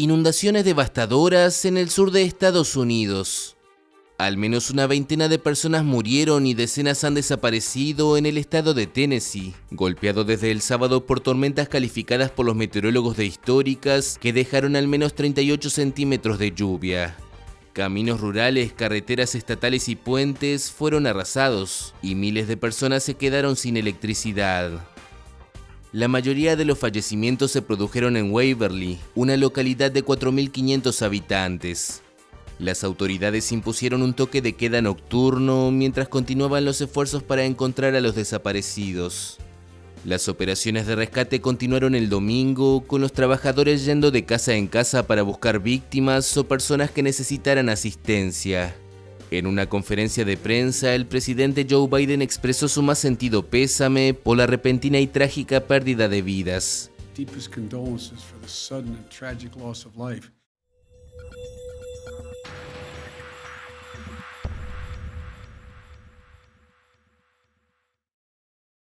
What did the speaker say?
Inundaciones devastadoras en el sur de Estados Unidos. Al menos una veintena de personas murieron y decenas han desaparecido en el estado de Tennessee, golpeado desde el sábado por tormentas calificadas por los meteorólogos de históricas que dejaron al menos 38 centímetros de lluvia. Caminos rurales, carreteras estatales y puentes fueron arrasados y miles de personas se quedaron sin electricidad. La mayoría de los fallecimientos se produjeron en Waverly, una localidad de 4.500 habitantes. Las autoridades impusieron un toque de queda nocturno mientras continuaban los esfuerzos para encontrar a los desaparecidos. Las operaciones de rescate continuaron el domingo, con los trabajadores yendo de casa en casa para buscar víctimas o personas que necesitaran asistencia. En una conferencia de prensa, el presidente Joe Biden expresó su más sentido pésame por la repentina y trágica pérdida de vidas. Deepest condolences for the sudden and tragic loss of life